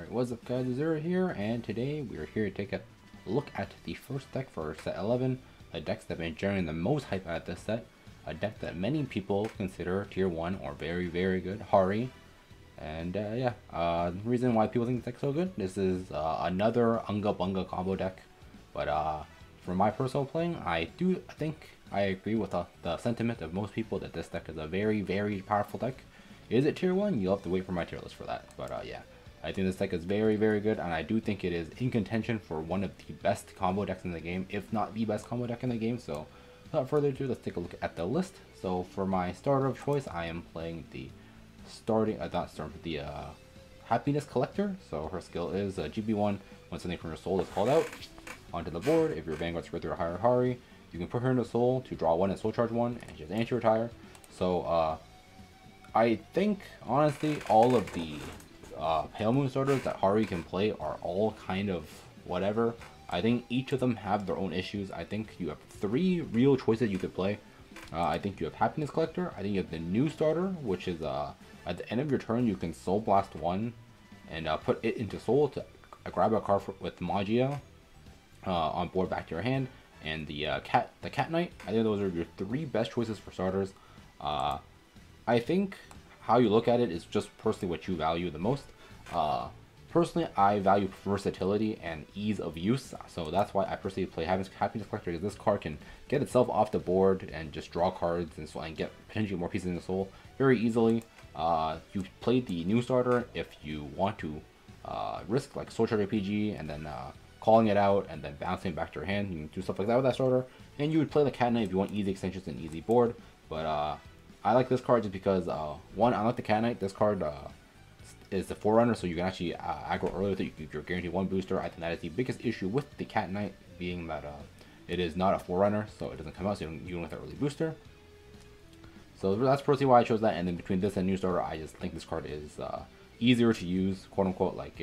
Alright, what's up guys, Zero here, and today we are here to take a look at the first deck for set 11, a deck that has been generating the most hype at this set, a deck that many people consider tier 1 or very good, Harri. And the reason why people think this deck's so good, this is another Unga Bunga combo deck, but for my personal playing, I think I agree with the sentiment of most people that this deck is a very powerful deck. Is it tier 1? You'll have to wait for my tier list for that, but yeah. I think this deck is very good, and I do think it is in contention for one of the best combo decks in the game, if not the best combo deck in the game. So without further ado, let's take a look at the list. So for my starter of choice, I am playing the Happiness Collector. So her skill is GB1. When something from your soul is called out onto the board, if your Vanguard spread through a higher Harri, you can put her into soul to draw 1 and soul charge 1 and just anti-retire. So I think honestly all of the Pale Moon starters that Harri can play are all kind of whatever. I think each of them have their own issues. I think you have 3 real choices you could play. I think you have Happiness Collector. I think you have the new starter, which is at the end of your turn you can Soul Blast 1 and put it into Soul to grab a card with Magia on board back to your hand. And the Cat Knight. I think those are your 3 best choices for starters. I think how you look at it is just personally what you value the most. Personally, I value versatility and ease of use, so that's why I personally play Happiness Collector, because this card can get itself off the board and just draw cards and get potentially more pieces in the soul very easily. You play the new starter if you want to risk like Soul Charge RPG and then calling it out and then bouncing it back to your hand. You can do stuff like that with that starter, and you would play the Cat Knight if you want easy extensions and easy board. But I like this card just because, one, I like the Cat Knight. This card is the Forerunner, so you can actually aggro early with it. You're guaranteed 1 booster. I think that is the biggest issue with the Cat Knight, being that it is not a Forerunner, so it doesn't come out, so you don't get that early booster. So that's personally why I chose that. And then between this and new starter, I just think this card is easier to use, quote unquote. Like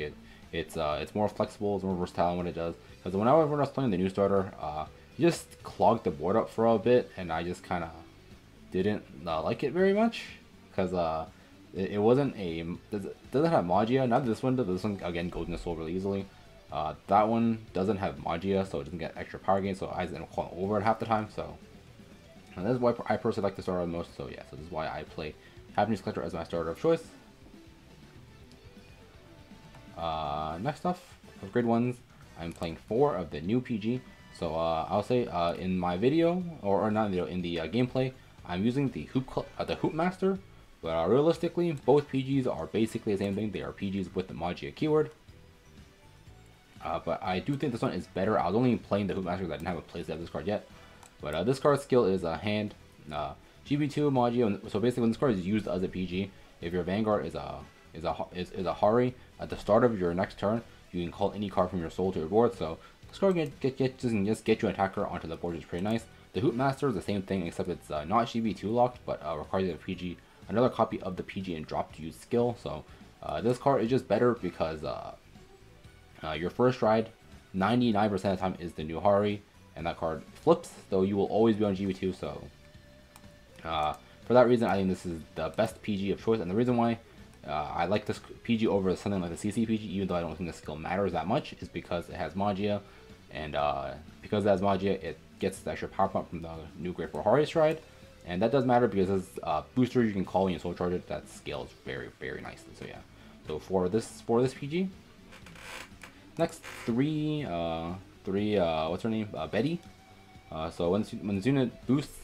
it's more flexible, it's more versatile in what it does. Because when I was playing the new starter, you just clogged the board up for a bit, and I just kind of didn't like it very much, because it wasn't doesn't have Magia. Not this one does. This one again goes into soul really easily. That one doesn't have Magia, so it doesn't get extra power gain, so I end up calling over it half the time. So and that's why I personally like the starter the most. So yeah, so this is why I play Happiness Collector as my starter of choice. Next off, for grade 1s, I'm playing 4 of the new PG. So I'll say in my video, or not video, in the gameplay, I'm using the Hoop Master, but realistically, both PGs are basically the same thing. They are PGs with the Magia keyword. But I do think this one is better. I was only playing the Hoop Master because I didn't have a playset of this card yet. But this card's skill is a hand, GB2 Magia. So basically, when this card is used as a PG, if your Vanguard is a Harri, at the start of your next turn, you can call any card from your soul to your board. So this card can just get you an attacker onto the board, which is pretty nice. The Hoop Master is the same thing, except it's not GB2 locked, but requires a PG, another copy of the PG and drop to use skill. So this card is just better because your first ride, 99% of the time, is the new Harri, and that card flips, though you will always be on GB2. So for that reason, I think this is the best PG of choice, and the reason why I like this PG over something like the CC PG, even though I don't think the skill matters that much, is because it has Magia, and because it has Magia, it gets the extra power pump from the new grade 4 Harri Stride, and that does matter because as booster you can call when you soul charge it. That scales very nicely. So yeah, so for this PG, next three what's her name, Betty. So when this unit boosts,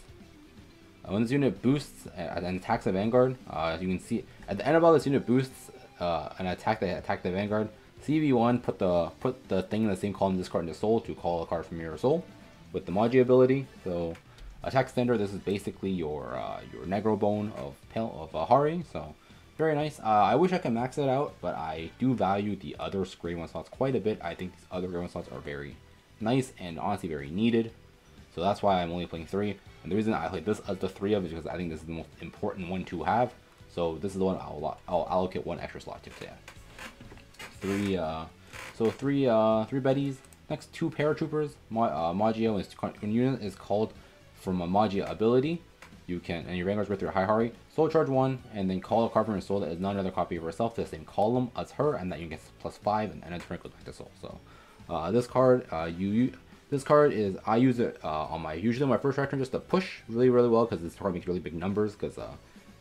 and attacks the Vanguard, you can see at the end of all this unit boosts an attack that attack the Vanguard. CV1 put the thing in the same column, discard into soul to call a card from your soul with the Magia ability. So attack standard, this is basically your Negro Bone of Harri. So very nice. I wish I could max it out, but I do value the other grade 1 slots quite a bit. I think these other grade 1 slots are very nice and honestly very needed. So that's why I'm only playing 3. And the reason I play this as the 3 of is because I think this is the most important one to have. So this is the one I'll allocate 1 extra slot to. So yeah, three Betties. Next, 2 Paratroopers. Magia, when unit is called from a Magia ability, you can, and your Vanguard's with your high Harri, Soul Charge 1, and then call a card from your soul that is not another copy of herself to the same column as her, and that you get +5, and then turn it goes back to soul. So this card, this card is, I use it on usually my first turn just to push really well, because this card makes really big numbers, because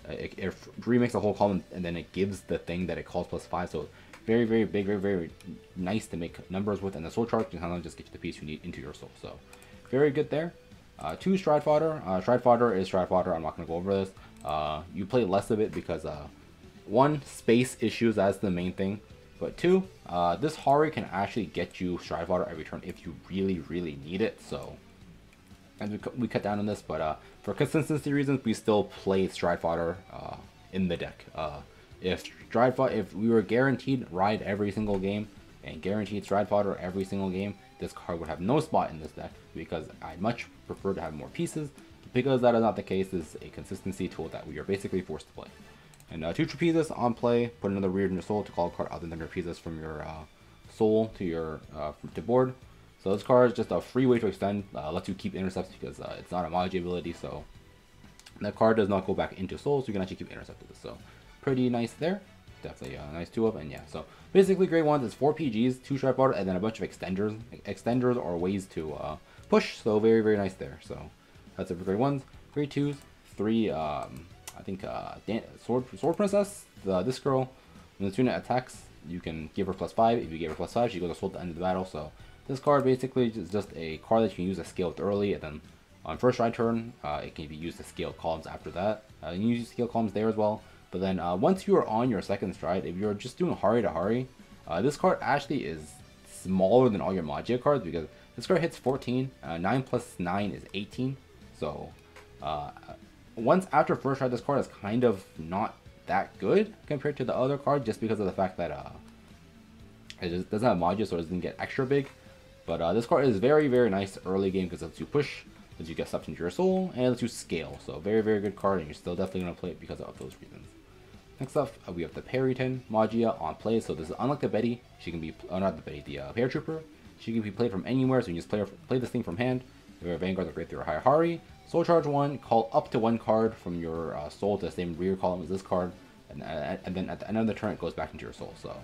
it remakes the whole column, and then it gives the thing that it calls +5, so very big, very nice to make numbers with, and the Soul Charge can kind of just get you the piece you need into your soul. So very good there. 2 Stride Fodder. Stride Fodder is Stride Fodder. I'm not going to go over this. You play less of it because 1, space issues, that's the main thing, but 2, this Harri can actually get you Stride Fodder every turn if you really need it. So, and we cut down on this, but for consistency reasons, we still play Stride Fodder in the deck. If we were guaranteed ride every single game and guaranteed Stride Fodder every single game, this card would have no spot in this deck, because I much prefer to have more pieces. Because that is not the case, this is a consistency tool that we are basically forced to play. And 2 Trapezes on play, put another weird in your soul to call a card other than Trapezes from your soul to your to board. So this card is just a free way to extend, lets you keep intercepts because it's not a Magi ability, so that card does not go back into soul, so you can actually keep intercept with this. So pretty nice there. Definitely a nice 2 of, and yeah, so basically grade 1 is 4 PGs, 2 Stride Fodder, and then a bunch of extenders or ways to push, so very nice there. So that's it for grade 1s. Grade 2s, 3, I think Sword Princess, this girl, when this unit attacks, you can give her +5. If you give her +5, she goes to soul at the end of the battle. So this card basically is just a card that you can use to scale with early, and then on first stride turn, it can be used to scale columns after that. You can use scale columns there as well. But then once you are on your second stride, if you're just doing Harri to Harri, this card actually is smaller than all your Magia cards, because this card hits 14, 9 plus 9 is 18. So once after first stride, this card is kind of not that good compared to the other card, just because of the fact that it just doesn't have Magia, so it doesn't get extra big. But this card is very nice early game, because it lets you push, lets you get stuff into your soul, and it lets you scale. So very good card, and you're still definitely going to play it because of those reasons. Next up, we have the Periton Magia on play. So this is unlike the Betty. She can be, not the Betty, the Paratrooper. She can be played from anywhere, so you can just play this thing from hand. Your Vanguard, grade 3 or higher Harri. Soul Charge 1, call up to 1 card from your soul to the same rear column as this card, and then at the end of the turn, it goes back into your soul. So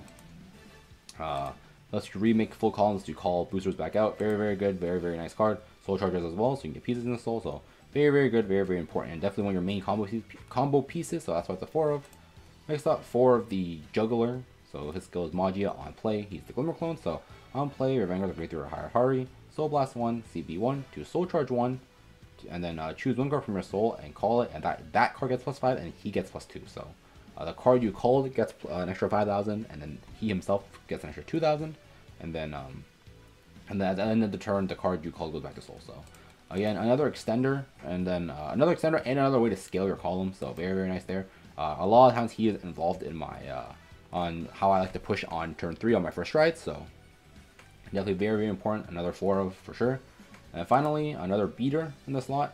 lets you remake full columns to call boosters back out. Very good, very nice card. Soul Chargers as well, so you can get pieces in the soul. So very good, very important, and definitely one of your main combo pieces. So that's what it's a 4 of. Next up, 4 of the Juggler. So his skill is Magia on play. He's the Glimmer Clone. So on play, your Vanguard of grade 3 or higher Harri. Soul Blast 1, CB1, to Soul Charge 1, and then choose 1 card from your soul and call it, and that card gets +5, and he gets +2. So the card you called gets an extra 5,000, and then he himself gets an extra 2,000, and then at the end of the turn, the card you called goes back to soul. So again, another extender, and then another extender, and another way to scale your column. So very nice there. A lot of times he is involved in my on how I like to push on turn 3 on my first stride. So definitely very important. Another 4 of for sure. And finally, another beater in the slot.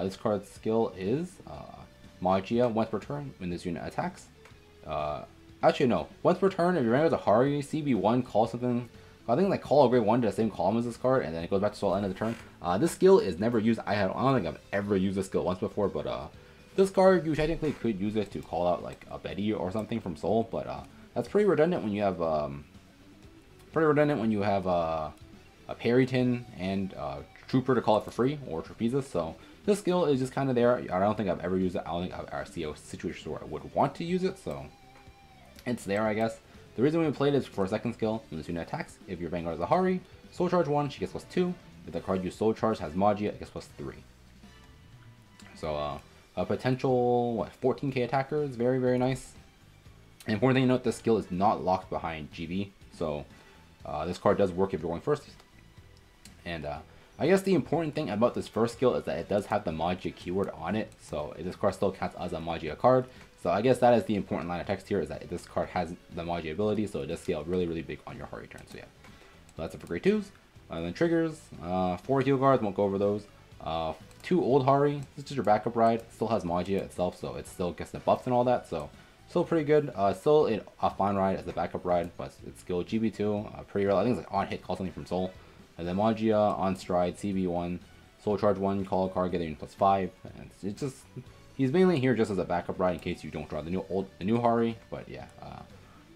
This card's skill is Magia once per turn when this unit attacks. Actually no, once per turn if you ran with a Harri, CB1, call something. I think like call a grade 1 to the same column as this card, and then it goes back to soul at the end of the turn. This skill is never used. I don't think I've ever used this skill once before, but this card, you technically could use it to call out like a Betty or something from soul, but that's pretty redundant when you have a Periton and Trooper to call it for free, or Trapezes. So this skill is just kind of there. I don't think I've ever used it. I don't think I've ever seen a situation where I would want to use it, so it's there, I guess. The reason we played it is for a second skill. When this unit attacks, if your Vanguard is a Harri, Soul Charge 1, she gets +2. If the card you Soul Charge has Magia, it gets +3. So a potential 14k attacker is very nice. And important thing to note, this skill is not locked behind GB, so this card does work if you're going first. And I guess the important thing about this first skill is that it does have the Magia keyword on it, so this card still counts as a Magia card. So I guess that is the important line of text here, is that this card has the Magia ability, so it does scale really big on your Harri turn. So yeah, so that's it for grade 2s. And then triggers, 4 heal guards, won't go over those. 2 old Harri, this is just your backup ride, still has Magia itself, so it still gets the buffs and all that, so still pretty good. Still a fine ride as a backup ride, but it's skill GB2, pretty real. I think it's like on hit, call something from soul. And then Magia on stride, CB1, Soul Charge 1, call a card, get a unit +5, and it's just he's mainly here just as a backup ride in case you don't draw the new Harri. But yeah,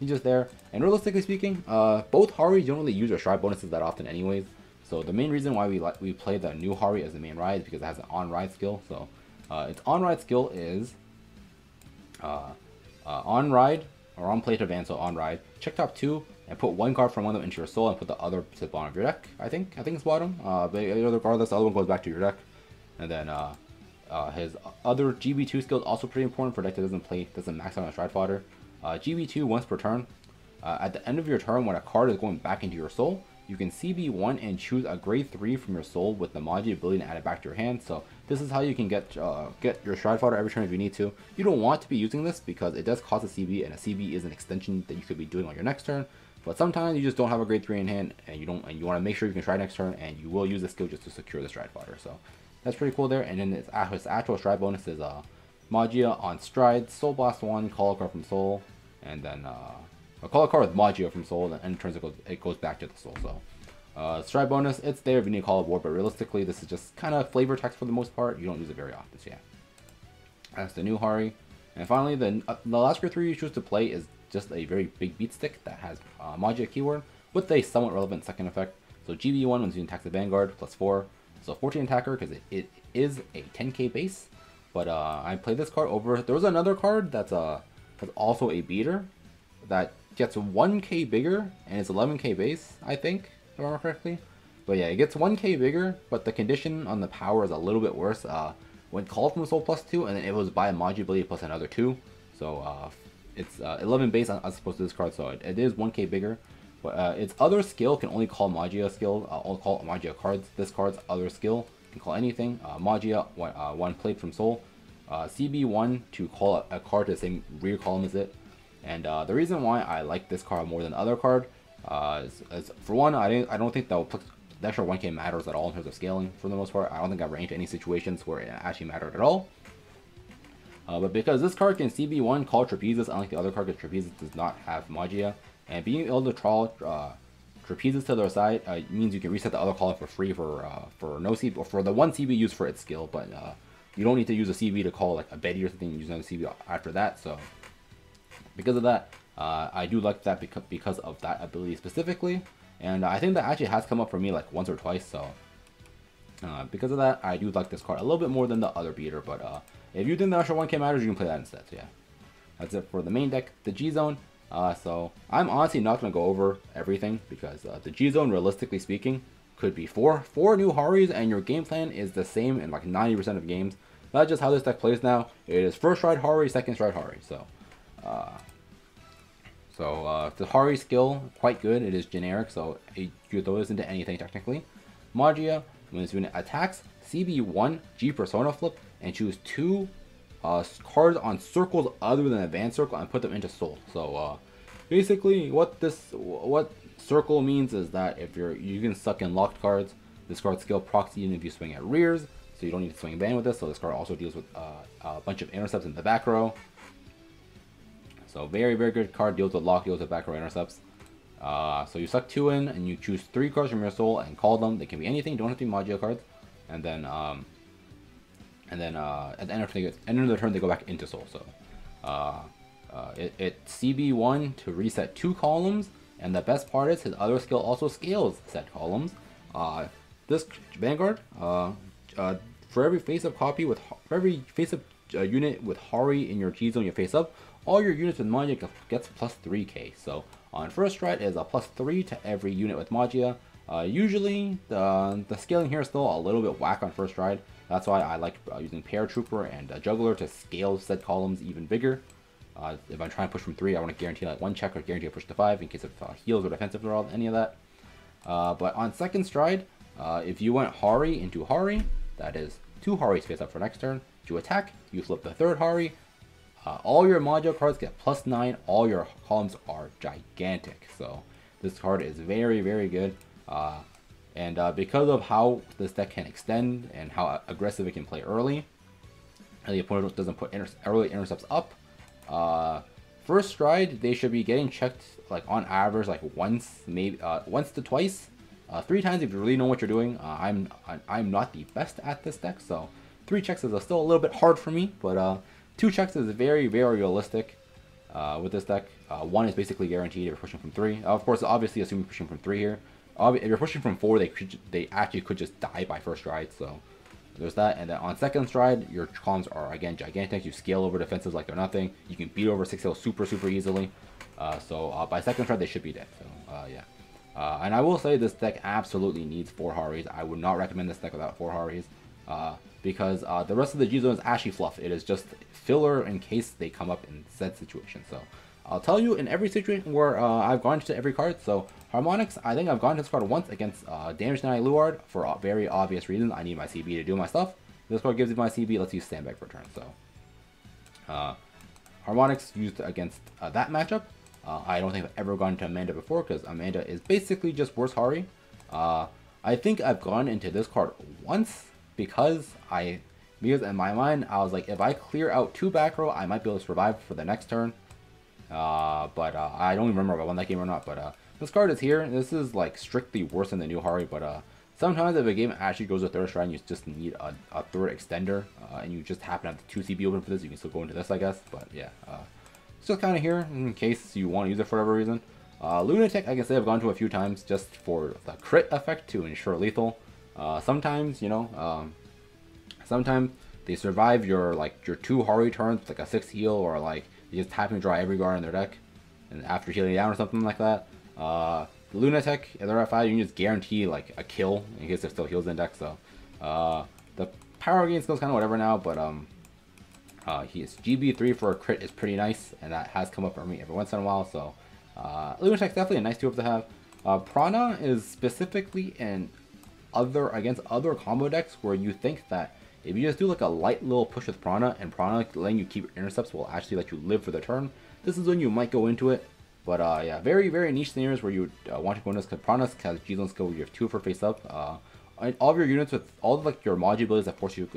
he's just there. And realistically speaking, both Harri don't really use their stride bonuses that often anyways. So the main reason why we play the new Harri as the main ride is because it has an on-ride skill. So its on-ride skill is on-ride or on-play to advance, so on-ride. Check top 2 and put one card from one of them into your soul and put the other to the bottom of your deck. I think it's bottom. But regardless, the other one goes back to your deck. And then his other GB2 skill is also pretty important for a deck that doesn't max out on stride fodder. GB2 once per turn. At the end of your turn, when a card is going back into your soul, you can CB1 and choose a grade 3 from your soul with the Magi ability to add it back to your hand. So this is how you can get your stride fodder every turn if you need to. You don't want to be using this because it does cost a CB, and a CB is an extension that you could be doing on your next turn. But sometimes you just don't have a grade 3 in hand, and you want to make sure you can stride next turn, and you will use the skill just to secure the stride fodder. So that's pretty cool there. And then his actual stride bonus is Magia on stride, Soul Blast 1, call a card from soul, and then call a card with Magia from soul, and in turns it goes back to the soul. So stride bonus, it's there if you need to call a board, but realistically this is just kind of flavor text for the most part. You don't use it very often. So yeah, that's the new Harri. And finally, the last grade 3 you choose to play is just a very big beat stick that has Magia keyword with a somewhat relevant second effect. So GB1 when using attacks the Vanguard +4, so 14 attacker because it is a 10k base. But I played this card over. There was another card that's also a beater that gets 1k bigger and it's 11k base, I think, if I remember correctly. But yeah, it gets 1k bigger, but the condition on the power is a little bit worse. When called from soul +2, and then it was by a Magi ability plus another 2. So it's 11 base as opposed to this card, so it is 1k bigger. But its other skill can only call Magia skill, only call Magia cards. This card's other skill can call anything. Magia, one plate from soul. CB1 to call a card to the same rear column as it. And the reason why I like this card more than the other card is for one, I don't think the extra 1k matters at all in terms of scaling for the most part. I don't think I've ran into any situations where it actually mattered at all. But because this card can CB1 call Trapezes, unlike the other card, because Trapezes does not have Magia, and being able to draw Trapezes to their side means you can reset the other column for free for no CB, or for the one CB used for its skill, but you don't need to use a CB to call like a Betty or something. You use another CB after that. So because of that, I do like that because of that ability specifically, and I think that actually has come up for me like once or twice. So because of that, I do like this card a little bit more than the other beater. But if you think the extra 1k matters, you can play that instead. So yeah, that's it for the main deck, the G Zone. So I'm honestly not going to go over everything because the G Zone, realistically speaking, could be four new Harris, and your game plan is the same in like 90% of games. That's just how this deck plays now. It is first stride Harri, second stride Harri. So the Harri skill, quite good. It is generic, so you could throw this into anything technically. Magia, when this unit attacks, CB1 G Persona flip and choose 2 cards on circles other than advanced circle and put them into soul. So basically what circle means is that if you can suck in locked cards, this card's skill procs even if you swing at rears, so you don't need to swing ban with this. So this card also deals with a bunch of intercepts in the back row. So very, very good card, deals with lock, deals with back row intercepts. So you suck 2 in and you choose 3 cards from your soul and call them. They can be anything, don't have to be Magia cards. And then at the end of the turn they go back into soul. So it CB1 to reset 2 columns, and the best part is his other skill also scales set columns. This Vanguard, for every face-up copy with every face-up unit with Harri in your G Zone you face up, all your units with Magia gets plus 3k. So on first stride is a plus 3 to every unit with Magia. Usually the scaling here is still a little bit whack on first stride. That's why I like using Paratrooper and Juggler to scale said columns even bigger. If I'm trying to push from 3, I want to guarantee like 1 check or guarantee a push to 5 in case of heals or defensive or any of that. But on second stride, if you went Harri into Harri, that is 2 Harris face up for next turn. To attack, you flip the third Harri. All your Magia cards get plus 9. All your columns are gigantic. So this card is very, very good. And because of how this deck can extend and how aggressive it can play early, and the opponent doesn't put early intercepts up, first stride they should be getting checked like on average like once, maybe once to twice, 3 times if you really know what you're doing. I'm not the best at this deck, so 3 checks is still a little bit hard for me, but 2 checks is very, very realistic with this deck. 1 is basically guaranteed if you're pushing from 3. Of course, obviously, assuming you're pushing from 3 here. If you're pushing from 4, they actually could just die by first stride, so there's that. And then on second stride, your columns are, again, gigantic. You scale over defenses like they're nothing. You can beat over 6 hills super, super easily. So by second stride, they should be dead. So, yeah. And I will say this deck absolutely needs 4 Harris. I would not recommend this deck without 4 Harris. Because the rest of the G-Zone is actually fluff. It is just filler in case they come up in said situation. So I'll tell you, in every situation where I've gone to every card, so Harmonics, I think I've gone to this card once against Damage Deny Luard for very obvious reasons. I need my CB to do my stuff. This card gives me my CB, lets you stand back for a turn. So Harmonics used against that matchup. I don't think I've ever gone to Amanda before, because Amanda is basically just worse Harri. I think I've gone into this card once, because in my mind, I was like, if I clear out 2 back row, I might be able to survive for the next turn. But I don't even remember if I won that game or not. But this card is here. This is like strictly worse than the new Harri. But sometimes if a game actually goes to third stride and you just need a third extender, and you just happen to have the 2 CB open for this, you can still go into this, I guess. But yeah, it's just kind of here in case you want to use it for whatever reason. Lunatic, I can say I've gone to a few times just for the crit effect to ensure lethal. Sometimes, you know, sometimes they survive your 2 Harri turns with like a 6 heal, or like you just happen to draw every guard in their deck, and after healing down or something like that. The Lunatic, if they're at 5, you can just guarantee like a kill in case there's still heals in deck. So the power gain skill's kind of whatever now, but his GB3 for a crit is pretty nice, and that has come up for me every once in a while. So Lunatic's definitely a nice tool to have. Prana is specifically against other combo decks where you think that if you just do like a light little push with Prana, and Prana letting you keep intercepts will actually let you live for the turn, this is when you might go into it. But yeah, very, very niche scenarios where you would want to go into this, because Prana has G-Zone skill where you have 2 for face up. All of your units with all of like your Magi abilities that force your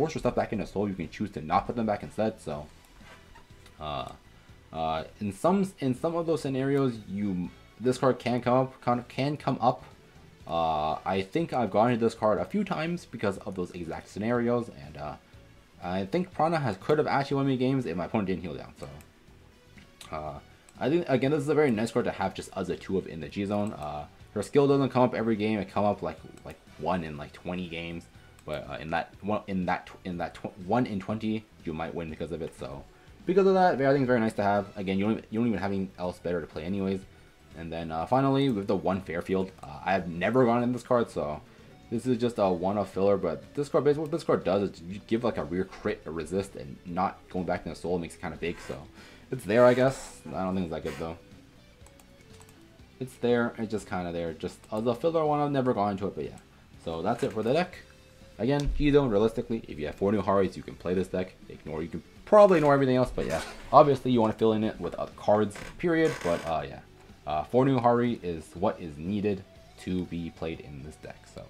stuff back into Soul, you can choose to not put them back instead. So in some of those scenarios, this card can come up. I think I've gone into this card a few times because of those exact scenarios, and I think Prana could have actually won me games if my opponent didn't heal down. So I think, again, this is a very nice card to have just as a 2 of in the G-Zone. Her skill doesn't come up every game; it come up like 1 in like 20 games. But in that 1 in 20, you might win because of it. So because of that, I think it's very nice to have. Again, you don't even have anything else better to play anyways. And then finally, with the 1 Fairfield, I have never gone in this card, so this is just a 1-off filler. But this card, basically what this card does is you give like a rear crit, a resist, and not going back to the soul makes it kind of big. So it's there, I guess. I don't think it's that good though. It's there. It's just kind of there. Just as a filler one, I've never gone into it, but yeah. So that's it for the deck. Again, G-Zone, realistically, if you have 4 new Harris, you can play this deck. You can probably ignore everything else, but yeah. Obviously, you want to fill in it with other cards, period. But yeah. 4 new Harri is what is needed to be played in this deck. So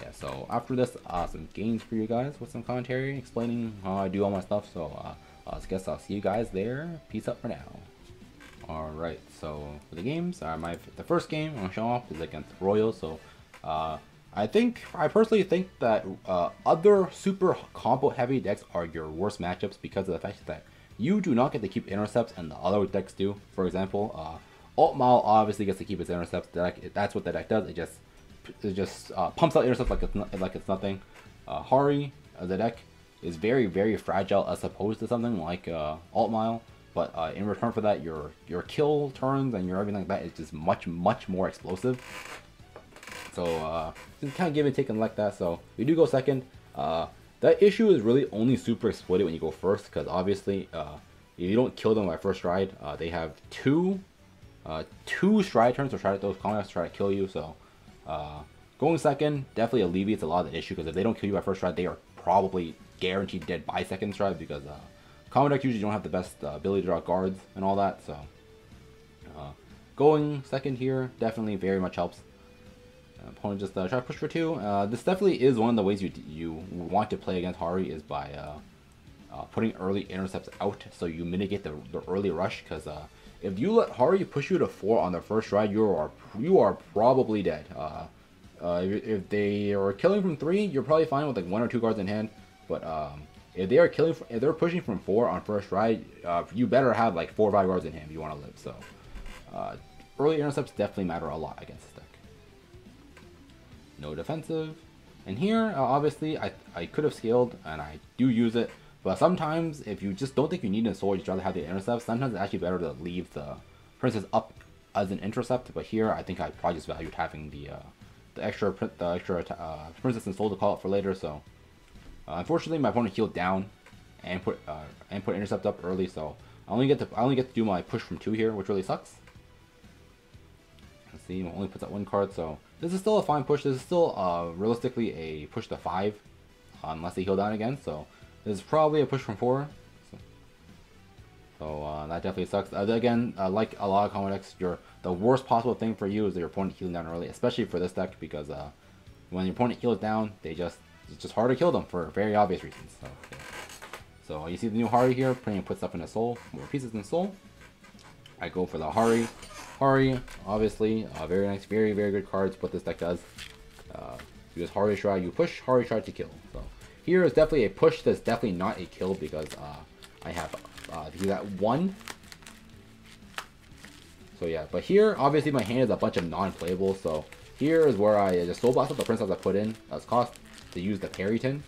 yeah, so after this, some games for you guys with some commentary explaining how I do all my stuff. So I guess I'll see you guys there. Peace out for now. Alright, so for the games, the first game I'm going to show off is against Royal. So I personally think that other super combo heavy decks are your worst matchups because of the fact that you do not get to keep intercepts and the other decks do. For example, Altmile obviously gets to keep its intercepts. That's what the deck does. It just pumps out intercepts like it's nothing. Harri as a deck is very, very fragile as opposed to something like Altmile. But in return for that, your kill turns and your everything like that is just much, much more explosive. So just kind of give and take and like that. So we do go second. That issue is really only super exploited when you go first, because obviously if you don't kill them by first stride, they have two stride turns to try to those combos to try to kill you. So going second definitely alleviates a lot of the issue, because if they don't kill you by first stride, they are probably guaranteed dead by second stride, because combo decks usually don't have the best ability to draw guards and all that. So going second here definitely very much helps. Opponent just try to push for 2. This definitely is one of the ways you want to play against Harri, is by putting early intercepts out, so you mitigate the early rush. Because if you let Harri push you to 4 on their first stride, you are probably dead. If they are killing from 3, you're probably fine with like 1 or 2 cards in hand. But if they are if they're pushing from 4 on first ride, you better have like 4 or 5 guards in hand if you want to live. So early intercepts definitely matter a lot against this deck. No defensive. And here, obviously, I could have scaled, and I do use it. But sometimes, if you just don't think you need a soul, you'd rather have the intercept. Sometimes it's actually better to leave the princess up as an intercept. But here, I think I probably just valued having the extra princess and soul to call it for later. So unfortunately, my opponent healed down and put intercept up early. So I only get to do my push from 2 here, which really sucks. Let's see, it only puts out 1 card. So this is still a fine push. This is still realistically a push to 5, unless they heal down again. So this is probably a push from 4. So that definitely sucks. Again, like a lot of combo decks, the worst possible thing for you is that your opponent healing down early, especially for this deck, because when your opponent heals down, it's just hard to kill them for very obvious reasons. So, yeah. So you see the new Harri here, puts stuff in a soul, more pieces in soul. I go for the Harri. Harri, obviously, very nice, very good cards. What this deck does, because Harri Shroud, you push, Harri Shroud to kill. So here is definitely a push. That's definitely not a kill because I have that 1. So yeah, but here obviously my hand is a bunch of non-playables. So here is where I just soul blast up the princess I put in as cost to use the Parryton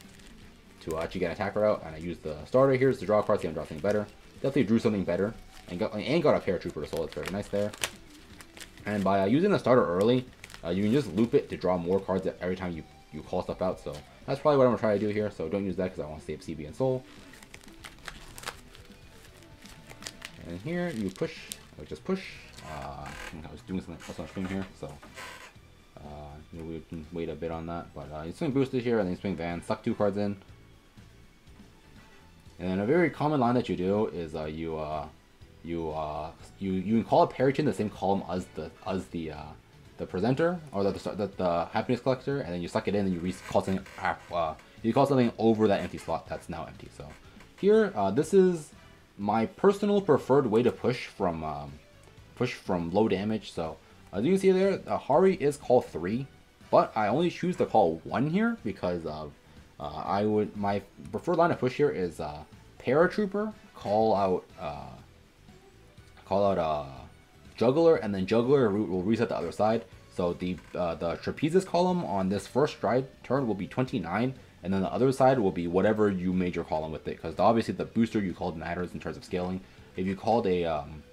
to actually get an attacker out, and I use the starter here to draw cards, to draw something better. Definitely drew something better and got a paratrooper to soul. It's very nice there. And by using the starter early, you can just loop it to draw more cards every time you call stuff out. So that's probably what I'm gonna try to do here. So don't use that because I want to save CB and soul. And here you push, or just push. I was doing something else on screen here, so we can wait a bit on that. But you swing boosted here, and then you swing Van, suck 2 cards in. And then a very common line that you do is you can call a Parryton the same column as the presenter or the happiness collector, and then you suck it in, and you call something over that empty slot that's now empty. So here, this is my personal preferred way to push from low damage. So as you can see there, Harri is call 3, but I only choose to call 1 here because my preferred line of push here is Paratrooper, call out Juggler, and then Juggler will reset the other side. So the Trapezes column on this first stride turn will be 29, and then the other side will be whatever you made your column with it, because obviously the booster you called matters in terms of scaling. If you called down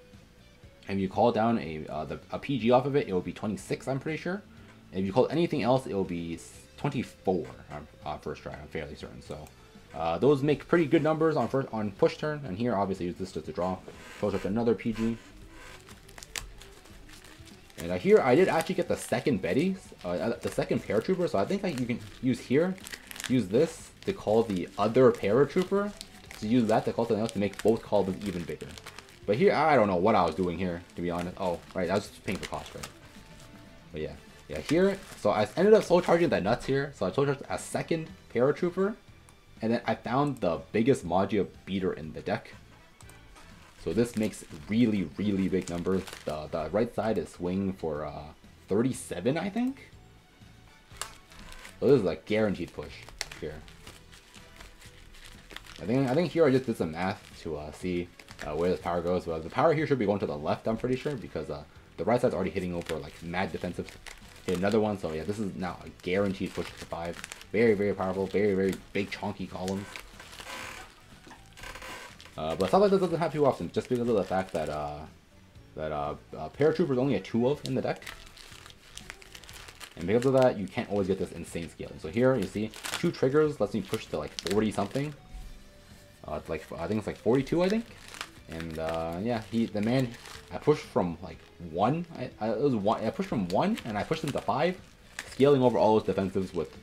a PG off of it, it will be 26, I'm pretty sure. And if you called anything else, it will be 24 on first stride, I'm fairly certain. So those make pretty good numbers on push turn, and here obviously use this just to draw. Goes up to another PG. And here I did actually get the second Betty, the second Paratrooper, so I think you can use this to call the other Paratrooper, to use that to call something else to make both columns even bigger. But here, I don't know what I was doing here, to be honest. Oh, right, I was just paying for cost, right? But yeah, here, so I ended up soul charging the nuts here, so I soul charged a second Paratrooper, and then I found the biggest Magia beater in the deck. So this makes really big numbers. The right side is swing for 37, I think. So this is a guaranteed push here. I think here I just did some math to see where the power goes. Well, the power here should be going to the left, I'm pretty sure, because the right side's already hitting over like mad defensive. Hit another one, so yeah, this is now a guaranteed push to 5. Very powerful, very big chunky columns. But stuff like this doesn't happen too often, just because of the fact that Paratrooper is only a 2 of in the deck. And because of that, you can't always get this insane scaling. So here, you see, 2 triggers lets me push to like 40 something. It's like, I think it's like 42, I think. And yeah, I pushed from like 1. I pushed from 1, and I pushed him to 5, scaling over all those defensives with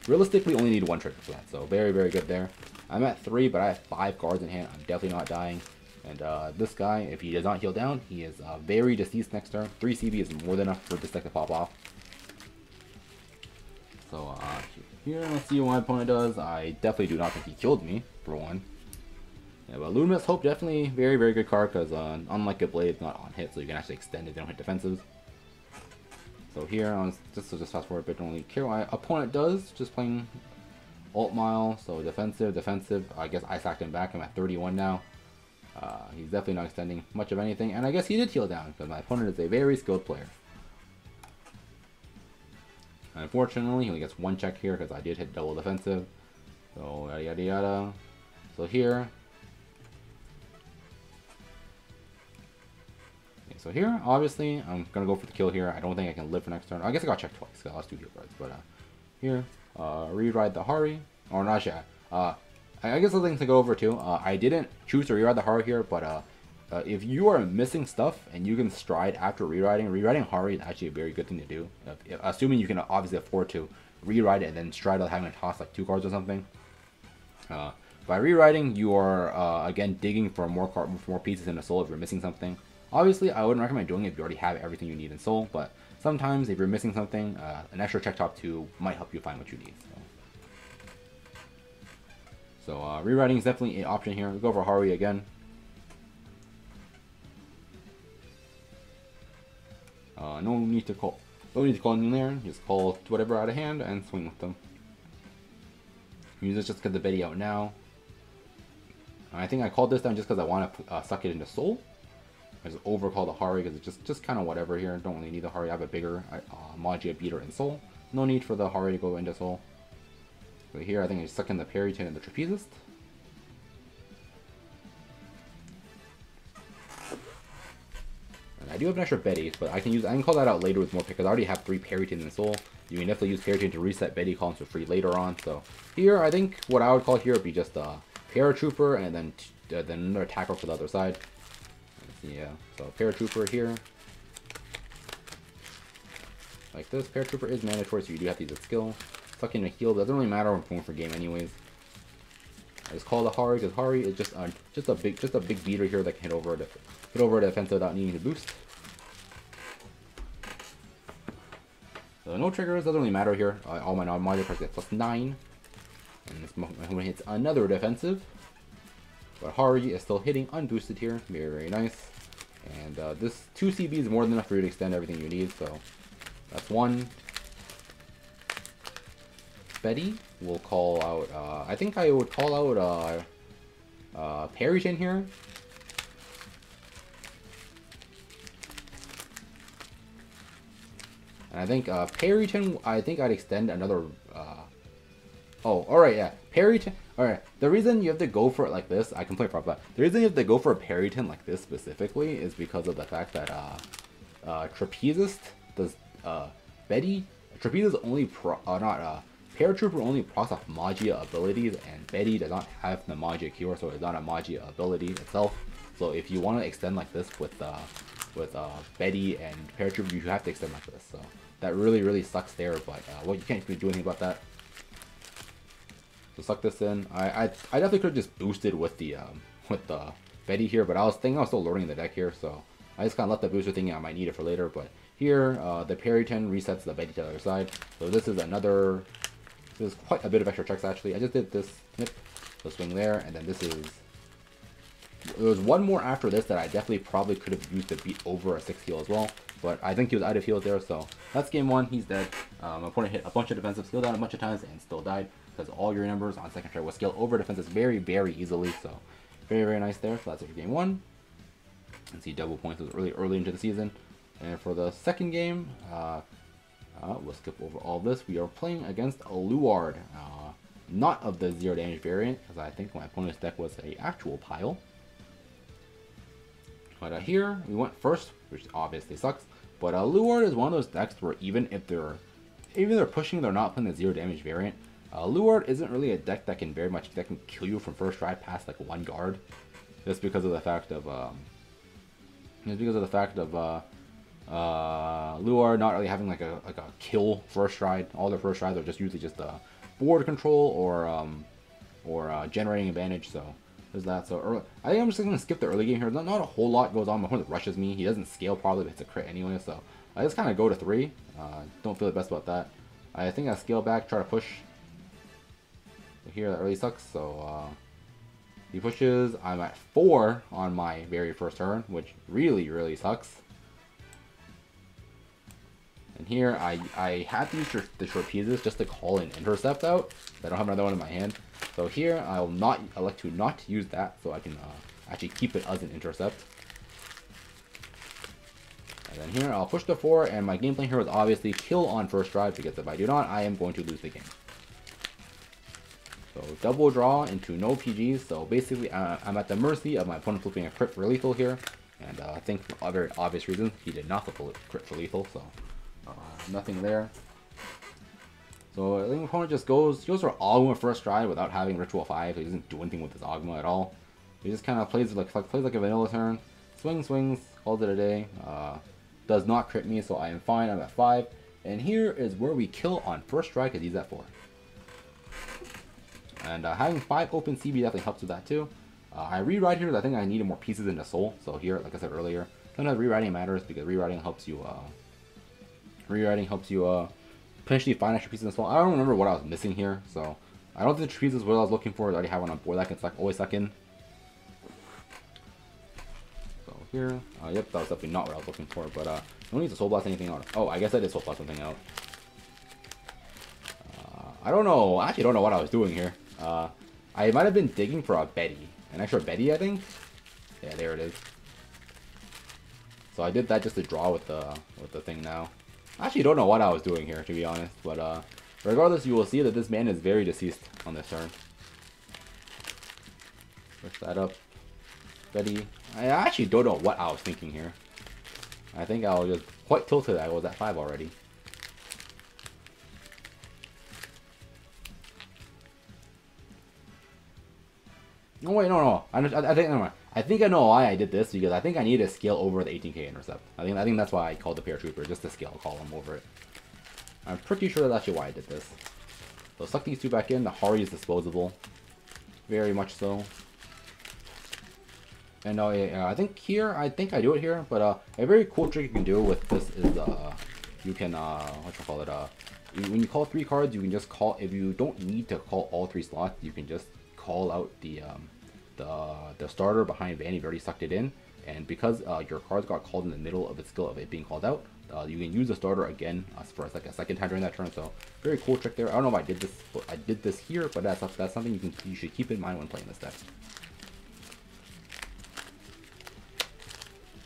realistically only need 1 trigger for that. So very good there. I'm at 3, but I have 5 guards in hand. I'm definitely not dying. And this guy, if he does not heal down, he is very deceased next turn. 3 CB is more than enough for this deck to pop off. So here, let's see what my opponent does. I definitely do not think he killed me, for 1. Yeah, but Luminous Hope, definitely very good card, because unlike a Blade, it's not on hit, so you can actually extend if they don't hit defensives. So here, just fast forward a bit, don't really care what my opponent does, just playing Alt Mile, so defensive, defensive. I guess I sacked him back. I'm at 31 now. He's definitely not extending much of anything, and I guess he did heal down because my opponent is a very skilled player. Unfortunately, he only gets one check here because I did hit double defensive. So yada yada yada. So here. Okay, so here, obviously, I'm gonna go for the kill here. I don't think I can live for next turn. I guess I got checked twice because I lost 2 heal cards. But here, reride the Harri, or not yet. I guess the thing to go over too. I didn't choose to reride the Harri here, but if you are missing stuff and you can stride after rewriting Harri is actually a very good thing to do. Assuming you can obviously afford to rewrite it and then stride without having to toss like 2 cards or something. By rewriting, you are again digging for more pieces in the soul if you're missing something. Obviously, I wouldn't recommend doing it if you already have everything you need in soul, but sometimes if you're missing something, an extra check top 2 might help you find what you need. So rewriting is definitely an option here. We'll go for Harri again. No need to call in there. Just call whatever out of hand and swing with them. Use this just because the Betty out now. I think I called this down just because I want to suck it into soul. I just overcall the Harri because it's just kind of whatever here. Don't really need the Harri. I have a bigger Magia beater in soul. No need for the Harri to go into soul. So here I think I suck in the Periton and the Trapezist. I do have an extra Betty, but I can call that out later with more because I already have 3 Periton in soul. You can definitely use Periton to reset Betty columns for free later on. So here, I think what I would call here would be just a Paratrooper and then another attacker for the other side. Yeah, so Paratrooper here. Like this, Paratrooper is mandatory, so you do have to use a skill. Sucking a heal doesn't really matter when I'm going for game anyways. I just call the Harri because Harri is just a big beater here that can hit over a defense without needing to boost. So no triggers, doesn't really matter here. All my non-Magia cards get +9. And this moment hits another defensive. But Harri is still hitting unboosted here. Very, very nice. And this 2 CB is more than enough for you to extend everything you need. So that's one. Betty will call out, I think I would call out Periton here. And I think Periton, I think I'd extend another, oh, alright, yeah, Periton, alright, the reason you have to go for it like this, I completely forgot, the reason you have to go for a Periton like this specifically is because of the fact that, Trapezist does, Betty, Trapezist only Paratrooper only procs off Magia abilities, and Betty does not have the Magia cure, so it's not a Magia ability itself. So if you want to extend like this with Betty and Paratrooper, you have to extend like this. So that really sucks there, but well, you can't really do anything about that. So suck this in. I definitely could have just boosted with the Betty here, but I was still learning the deck here, so I just kind of left the booster thinking I might need it for later. But here, the Periton resets the Betty to the other side. So this is another. This is quite a bit of extra checks actually. I just did this snip, the swing there, and then this is. There was one more after this that I definitely probably could have used to beat over a 6 heal as well, but I think he was out of heals there, so that's game 1. He's dead. My opponent hit a bunch of defensive, skill down a bunch of times, and still died because all your numbers on second try will scale over defenses very easily. So very nice there. So that's it for game 1. And see double points was really early into the season. And for the second game, we'll skip over all this. We are playing against a Luard, not of the 0 damage variant, because I think my opponent's deck was a actual pile. But here we went first, which obviously sucks. But Luard is one of those decks where even if they're pushing, they're not playing the 0 damage variant. Luard isn't really a deck that can kill you from first try past like 1 guard, just because of the fact of Luard not really having like a kill first stride. All their first strides are just usually just board control or generating advantage. So there's that. So early, I think I'm just gonna skip the early game here. Not a whole lot goes on. My opponent rushes me. He doesn't scale probably, but it's a crit anyway. So I just kind of go to 3. Don't feel the best about that. I think I scale back, try to push. But here that really sucks. So he pushes. I'm at 4 on my very first turn, which really sucks. And here, I had to use the trapezes just to call an intercept out. I don't have another one in my hand. So here, I like to not use that, so I can actually keep it as an intercept. And then here, I'll push the 4, and my game plan here is obviously kill on first drive, because if I do not, I am going to lose the game. So double draw into no PGs, so basically I'm at the mercy of my opponent flipping a crit for lethal here. And I think for very obvious reasons, he did not flip a crit for lethal, so nothing there. So I think my opponent just goes for Ogma first drive without having Ritual 5. He doesn't do anything with his Ogma at all. He just kind of plays like a vanilla turn, swings, calls it a day. Does not crit me, so I am fine. I'm at 5. And here is where we kill on first strike, because he's at 4. And having 5 open CB definitely helps with that too. I rewrite here because I think I needed more pieces in the soul. So here, like I said earlier, sometimes rewriting matters because rewriting helps you potentially find extra pieces in the soul. I don't remember what I was missing here, so I don't think the trees is what I was looking for. I already have one on board that can always suck in. So here, yep, that was definitely not what I was looking for. But no need to soul blast anything out. Oh, I guess I did soul blast something out. I don't know. I actually don't know what I was doing here. I might have been digging for a Betty. An extra Betty, I think? Yeah, there it is. So I did that just to draw with the thing now. I actually don't know what I was doing here, to be honest. But regardless, you will see that this man is very deceased on this turn. Push that up. Betty. I actually don't know what I was thinking here. I think I was just quite tilted. I was at 5 already. No, wait, no. I think I know why I did this, because I think I need to scale over the 18k intercept. I think that's why I called the paratrooper, just to scale column over it. I'm pretty sure that's actually why I did this. So suck these 2 back in. The Harri is disposable, very much so. And I think I do it here. But a very cool trick you can do with this is you can when you call 3 cards, you can just call, if you don't need to call all 3 slots, you can just call out the starter behind Vanny. You've already sucked it in, and because your cards got called in the middle of its skill of it being called out, you can use the starter again for a second time during that turn. So very cool trick there. I don't know if I did this here, but that's something you should keep in mind when playing this deck.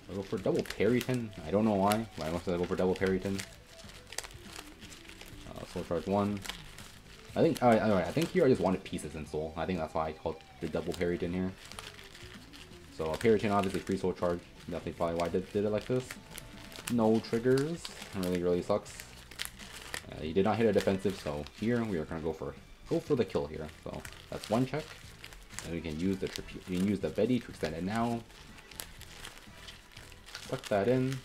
I'll go for double Perryton. I don't know why, but I must have go for double Perryton. Soul charge 1. I think here I just wanted pieces in soul. I think that's why I called the double Perryton here. So Perryton obviously free soul charge. Definitely probably why I did it like this. No triggers. Really sucks. He did not hit a defensive, so here we are gonna go for the kill here. So that's 1 check. And we can use the Betty to extend it now. Suck that in.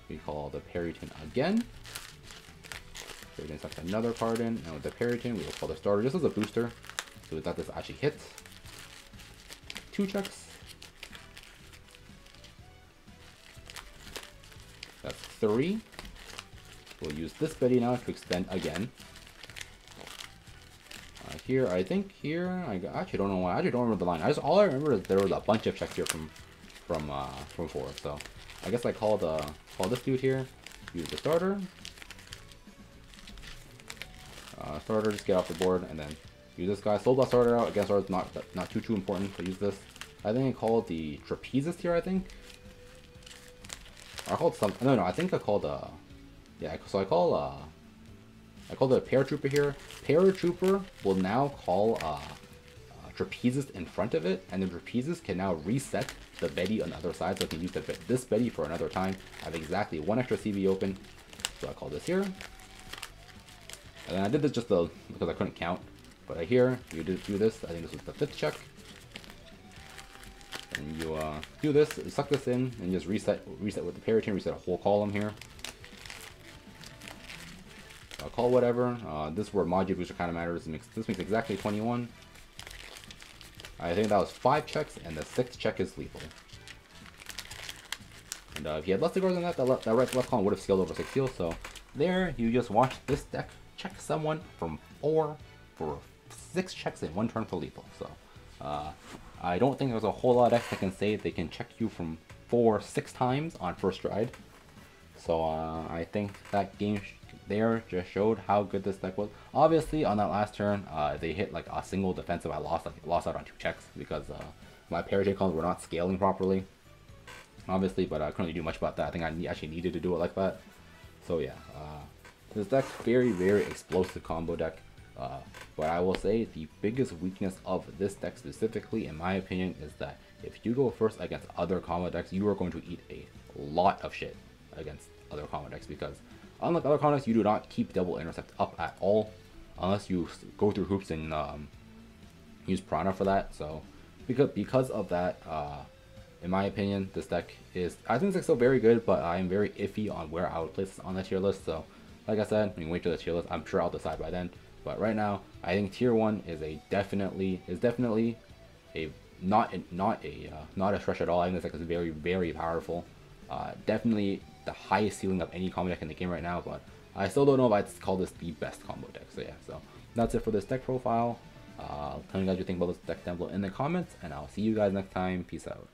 We call the Perryton again. Perryton sucks another card in. And with the Perryton, we will call the starter just as a booster, so that this actually hits. 2 checks. That's 3. We'll use this Betty now to extend again. I think I actually don't know why. I actually don't remember the line. All I remember is there was a bunch of checks here from 4. So I guess I call this dude here. Use the starter. Starter, just get off the board, and then use this guy. Soul Blast starter out. Again, starter's not too important to use this. I think I called the trapezist here. I think. Or I called some. No. I think I called yeah. So I call the paratrooper here. Paratrooper will now call trapezist in front of it, and the trapezist can now reset the Betty on the other side, so I can use this Betty for another time. I have exactly 1 extra CB open, so I call this here. And then I did this just because I couldn't count. But here, you do this. I think this was the 5th check. And you do this, suck this in, and just reset with the Perryton, reset a whole column here. I'll call whatever. This is where Maji Booster kind of matters. This makes exactly 21. I think that was 5 checks, and the 6th check is lethal. And if you had less cards than that, that left column would have scaled over 6 heals. So there, you just watch this deck check someone from 4 for 6 checks in 1 turn for lethal. So I don't think there's a whole lot of decks that can say they can check you from 4 6 times on first ride. So I think that game there just showed how good this deck was. Obviously, on that last turn, they hit like a single defensive. I lost out on 2 checks because my Parajay columns were not scaling properly. Obviously, but I couldn't really do much about that. I think I actually needed to do it like that. So yeah, this deck very explosive combo deck. But I will say the biggest weakness of this deck specifically, in my opinion, is that if you go first against other combo decks, you are going to eat a lot of shit against other combo decks, because unlike other combo decks, you do not keep double intercept up at all unless you go through hoops and use Prana for that. So because of that, in my opinion, this deck is, I think this deck's still very good, but I am very iffy on where I would place this on the tier list. So like I said, we can wait till the tier list. I'm sure I'll decide by then. But right now, I think tier 1 is definitely a not a stretch at all. I think this deck is very powerful. Definitely the highest ceiling of any combo deck in the game right now, but I still don't know if I'd call this the best combo deck. So yeah, so that's it for this deck profile. Tell me guys what you think about this deck down below in the comments, and I'll see you guys next time. Peace out.